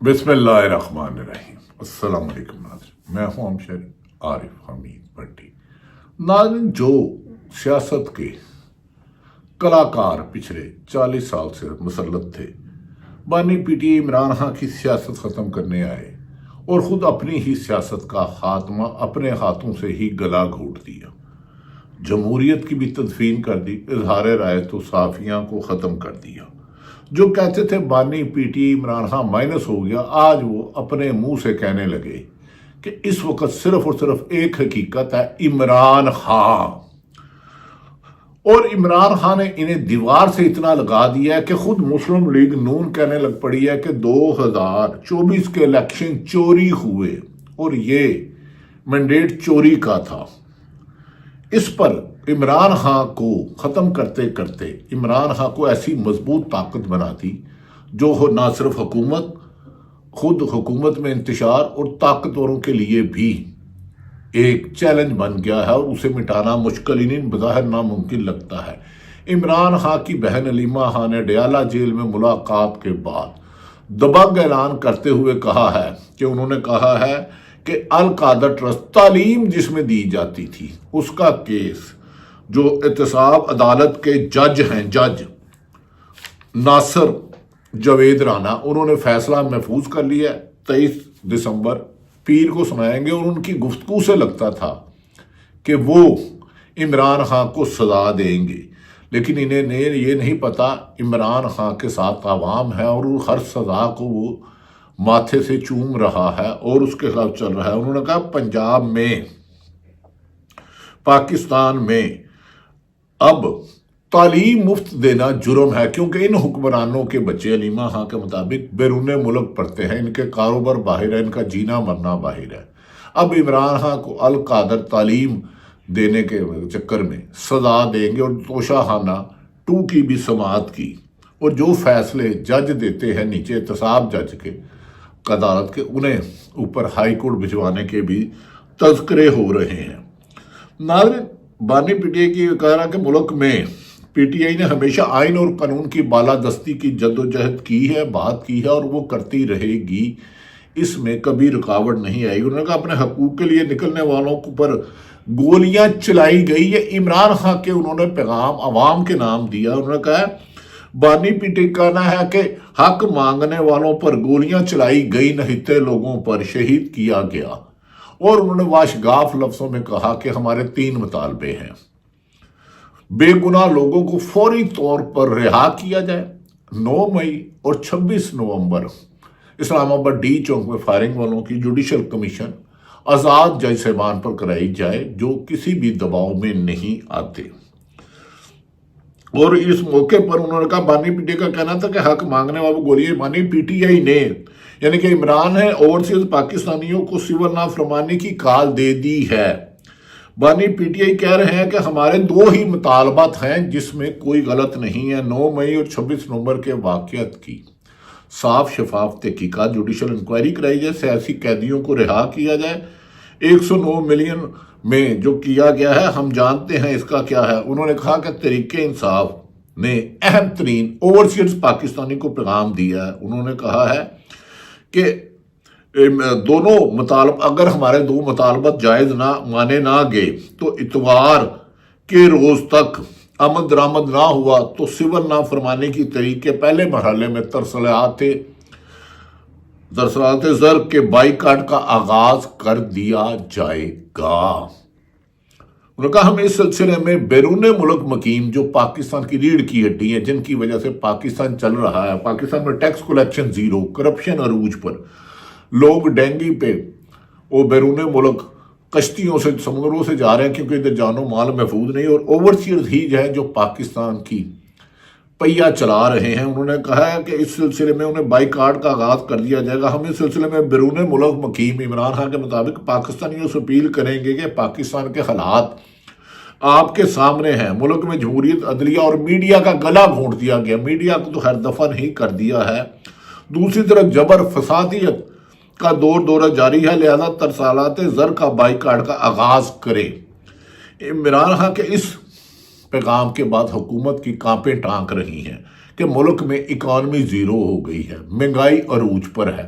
بسم اللہ الرحمن الرحیم۔ السلام علیکم ناظرین، میں ہوں ہمشہر عارف حمید بھٹی۔ ناظرین، جو سیاست کے کلاکار پچھلے 40 سال سے مسلط تھے، بانی پی ٹی آئی عمران خان کی سیاست ختم کرنے آئے اور خود اپنی ہی سیاست کا خاتمہ اپنے ہاتھوں سے ہی گلا گھونٹ دیا۔ جمہوریت کی بھی تدفین کر دی، اظہار رائے تو صحافیوں کو ختم کر دیا۔ جو کہتے تھے بانی PTI Imran Khan minus ہو گیا، آج وہ اپنے منہ سے کہنے لگے کہ اس وقت صرف اور صرف ایک حقیقت ہے، عمران خان۔ اور عمران خان نے انہیں دیوار سے اتنا لگا دیا ہے کہ خود مسلم لیگ نون کہنے لگ پڑی ہے کہ 2024 کے الیکشن چوری ہوئے اور یہ مینڈیٹ چوری کا تھا۔ اس پر عمران خان کو ختم کرتے کرتے عمران خان کو ایسی مضبوط طاقت بنا دی جو نہ صرف خود حکومت میں انتشار اور طاقتوروں کے لیے بھی ایک چیلنج بن گیا ہے اور اسے مٹانا مشکل ہی نہیں، بظاہر ناممکن لگتا ہے۔ عمران خان کی بہن علیمہ خان نے ڈیالہ جیل میں ملاقات کے بعد دبنگ اعلان کرتے ہوئے کہا ہے کہ انہوں نے کہا ہے کہ القادر ٹرسٹ تعلیم جس میں دی جاتی تھی، اس کا کیس جو احتساب عدالت کے جج ہیں، جج ناصر جاوید رانا، انہوں نے فیصلہ محفوظ کر لیا ہے۔ 23 دسمبر پیر کو سنائیں گے اور ان کی گفتگو سے لگتا تھا کہ وہ عمران خان کو سزا دیں گے، لیکن انہیں یہ نہیں پتا عمران خان کے ساتھ عوام ہے اور ہر سزا کو وہ ماتھے سے چوم رہا ہے اور اس کے خلاف چل رہا ہے۔ انہوں نے کہا پنجاب میں، پاکستان میں اب تعلیم مفت دینا جرم ہے، کیونکہ ان حکمرانوں کے بچے علیمہ خان کے مطابق بیرون ملک پڑھتے ہیں، ان کے کاروبار باہر ہے، ان کا جینا مرنا باہر ہے۔ اب عمران خان کو القادر تعلیم دینے کے چکر میں سزا دیں گے اور توشہ خانہ 2 کی بھی سماعت کی، اور جو فیصلے جج دیتے ہیں نیچے احتساب جج کے عدالت کے، انہیں اوپر ہائی کورٹ بھجوانے کے بھی تذکرے ہو رہے ہیں۔ ناظرین، بانی پی ٹی آئی کی کہہ رہا کہ ملک میں پی ٹی آئی نے ہمیشہ آئین اور قانون کی بالادستی کی جدوجہد کی ہے، بات کی ہے اور وہ کرتی رہے گی، اس میں کبھی رکاوٹ نہیں آئی۔ انہوں نے کہا اپنے حقوق کے لیے نکلنے والوں پر گولیاں چلائی گئی، یہ عمران خان کے انہوں نے پیغام عوام کے نام دیا۔ انہوں نے کہا بانی پی ٹی کا کہنا ہے کہ حق مانگنے والوں پر گولیاں چلائی گئی، نہتے لوگوں پر شہید کیا گیا، اور انہوں نے واشگاف لفظوں میں کہا کہ ہمارے 3 مطالبے ہیں۔ بے گناہ لوگوں کو فوری طور پر رہا کیا جائے، 9 مئی اور 26 نومبر اسلام آباد ڈی چوک میں فائرنگ والوں کی جوڈیشل کمیشن آزاد جج صاحبان پر کرائی جائے جو کسی بھی دباؤ میں نہیں آتے۔ اور اس موقع پر انہوں نے کہا بانی پی ٹی کا کہنا تھا کہ حق مانگنے والوں گولیاں بانی پی ٹی آئی نے، یعنی کہ عمران ہے، اوورسیز پاکستانیوں کو سول نافرمانی کی کال دے دی ہے۔ بانی پی ٹی آئی کہہ رہے ہیں کہ ہمارے 2 ہی مطالبات ہیں جس میں کوئی غلط نہیں ہے، 9 مئی اور 26 نومبر کے واقعات کی صاف شفاف تحقیقات، جوڈیشل انکوائری کرائی جائے، سیاسی قیدیوں کو رہا کیا جائے۔ 109 ملین میں جو کیا گیا ہے ہم جانتے ہیں اس کا کیا ہے۔ انہوں نے کہا کہ تحریک انصاف نے اہم ترین اوورسیز پاکستانی کو پیغام دیا ہے۔ انہوں نے کہا ہے کہ دونوں اگر ہمارے 2 مطالبات جائز نہ مانے نہ گئے تو اتوار کے روز تک عمل درآمد نہ ہوا تو سول نافرمانی کی تحریک کے پہلے مرحلے میں ترسلات زر کے بائیکاٹ کا آغاز کر دیا جائے گا۔ انہوں نے کہا ہم اس سلسلے میں بیرون ملک مقیم جو پاکستان کی ریڑھ کی ہڈی ہیں، جن کی وجہ سے پاکستان چل رہا ہے، پاکستان میں ٹیکس کلیکشن 0، کرپشن عروج پر، لوگ ڈینگی پہ وہ بیرون ملک کشتیوں سے سمندروں سے جا رہے ہیں کیونکہ ادھر جان و مال محفوظ نہیں، اور اوورسیز ہی جو ہے جو پاکستان کی پہیا چلا رہے ہیں۔ انہوں نے کہا ہے کہ اس سلسلے میں انہیں بائیکاٹ کا آغاز کر دیا جائے گا۔ ہم اس سلسلے میں بیرون ملک مقیم عمران خان کے مطابق پاکستانیوں سے اپیل کریں گے کہ پاکستان کے حالات آپ کے سامنے ہیں، ملک میں جمہوریت، عدلیہ اور میڈیا کا گلا گھونٹ دیا گیا، میڈیا کو تو خیر دفن ہی کر دیا ہے، دوسری طرف جبر فسادیت کا دورہ جاری ہے، لہذا ترسالات زر کا بائیکاٹ کا آغاز کرے۔ عمران خان کے اس پیغام کے بعد حکومت کی کانپیں ٹانک رہی ہیں کہ ملک میں اکانومی 0 ہو گئی ہے، مہنگائی عروج پر ہے،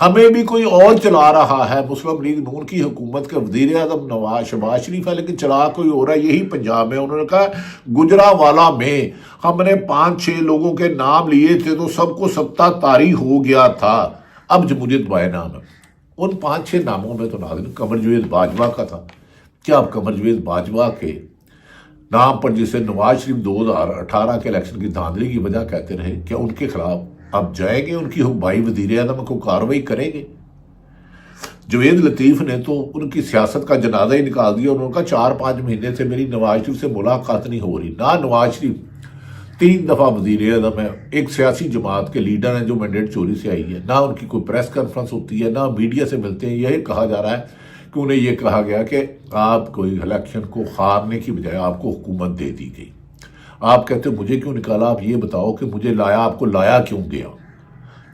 ہمیں بھی کوئی اور چلا رہا ہے. مسلم لیگ نون کی حکومت کے وزیر اعظم شہباز شریف ہے، لیکن چلا کوئی اور رہا ہے. یہی پنجاب میں انہوں نے کہا گجرانوالہ میں ہم نے 5-6 لوگوں کے نام لیے تھے تو سب کو سبتا طاری ہو گیا تھا، اب جمہوریت بائے نام ہے. ان 5-6 ناموں میں تو ناظرین قمر جاوید باجوہ کا تھا. کیا اب قمر جاوید باجوہ کے نام پر جسے نواز شریف 2018 کے الیکشن کی دھاندلی کی وجہ کہتے رہے، کیا ان کے خلاف اب جائیں گے؟ ان کی بھائی وزیر اعظم کو کارروائی کریں گے؟ جوید لطیف نے تو ان کی سیاست کا جنازہ ہی نکال دیا. انہوں نے کہا 4-5 مہینے سے میری نواز شریف سے ملاقات نہیں ہو رہی. نہ نواز شریف 3 دفعہ وزیر اعظم ہے، ایک سیاسی جماعت کے لیڈر ہیں جو مینڈیٹ چوری سے آئی ہے، نہ ان کی کوئی پریس کانفرنس ہوتی ہے، نہ میڈیا سے ملتے ہیں. یہی کہا جا رہا ہے کہ انہیں یہ کہا گیا کہ آپ کوئی الیکشن کو ہارنے کی بجائے آپ کو حکومت دے دی گئی. آپ کہتے مجھے کیوں نکالا؟ آپ یہ بتاؤ کہ مجھے لایا، آپ کو لایا کیوں گیا؟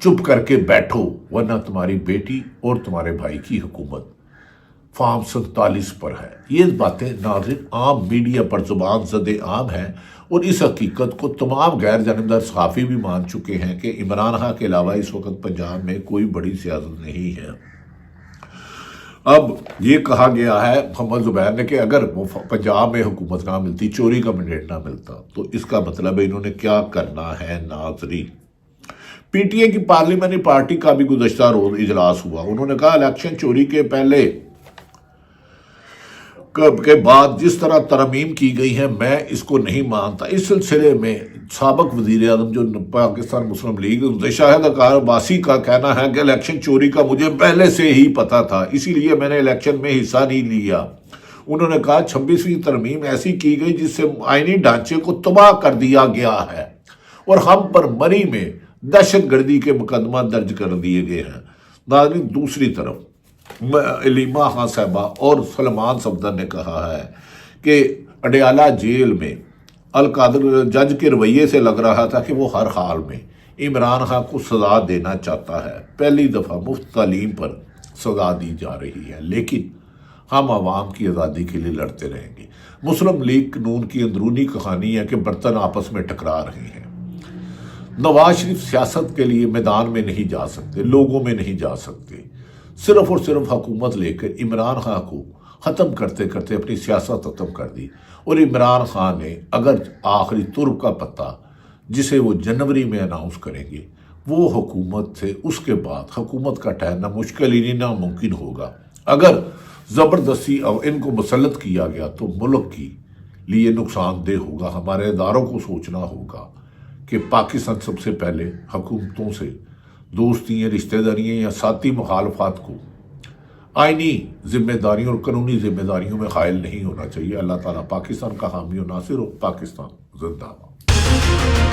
چپ کر کے بیٹھو ورنہ تمہاری بیٹی اور تمہارے بھائی کی حکومت فارم 47 پر ہے. یہ باتیں ناظرین عام میڈیا پر زبان زد عام ہیں، اور اس حقیقت کو تمام غیر جانبدار صحافی بھی مان چکے ہیں کہ عمران خان کے علاوہ اس وقت پنجاب میں کوئی بڑی سیاست نہیں ہے. اب یہ کہا گیا ہے محمد زبیر نے کہ اگر پنجاب میں حکومت نہ ملتی، چوری کا مینڈیٹ نہ ملتا، تو اس کا مطلب ہے انہوں نے کیا کرنا ہے. ناظرین پی ٹی اے کی پارلیمانی پارٹی کا بھی گزشتہ روز اجلاس ہوا. انہوں نے کہا الیکشن چوری کے پہلے کے بعد جس طرح ترمیم کی گئی ہے میں اس کو نہیں مانتا. اس سلسلے میں سابق وزیر اعظم جو پاکستان مسلم لیگ شاہد اقار عباسی کا کہنا ہے کہ الیکشن چوری کا مجھے پہلے سے ہی پتا تھا، اسی لیے میں نے الیکشن میں حصہ نہیں لیا. انہوں نے کہا 26ویں ترمیم ایسی کی گئی جس سے آئینی ڈھانچے کو تباہ کر دیا گیا ہے اور ہم پر مری میں دہشت گردی کے مقدمہ درج کر دیے گئے ہیں. ناظرین دوسری طرف علیمہ خان صاحبہ اور سلمان صفدر نے کہا ہے کہ اڈیالہ جیل میں القادر جج کے رویے سے لگ رہا تھا کہ وہ ہر حال میں عمران خان کو سزا دینا چاہتا ہے. پہلی دفعہ مفت تعلیم پر سزا دی جا رہی ہے، لیکن ہم عوام کی آزادی کے لیے لڑتے رہیں گے. مسلم لیگ نون کی اندرونی کہانی ہے کہ برتن آپس میں ٹکرا رہے ہیں. نواز شریف سیاست کے لیے میدان میں نہیں جا سکتے، لوگوں میں نہیں جا سکتے. صرف اور صرف حکومت لے کر عمران خان کو ختم کرتے کرتے اپنی سیاست ختم کر دی. اور عمران خان نے اگر آخری ترک کا پتہ جسے وہ جنوری میں اناؤنس کریں گے، وہ حکومت سے اس کے بعد حکومت کا ٹھہرنا مشکل ہی نہیں ناممکن ہوگا. اگر زبردستی ان کو مسلط کیا گیا تو ملک کی لیے نقصان دہ ہوگا. ہمارے اداروں کو سوچنا ہوگا کہ پاکستان سب سے پہلے حکومتوں سے دوستی رشتہ داریاں یا ساتھی مخالفات کو آئینی ذمہ داریوں اور قانونی ذمہ داریوں میں قائل نہیں ہونا چاہیے. اللہ تعالیٰ پاکستان کا حامی و ناصر ہو. پاکستان زندہ باد.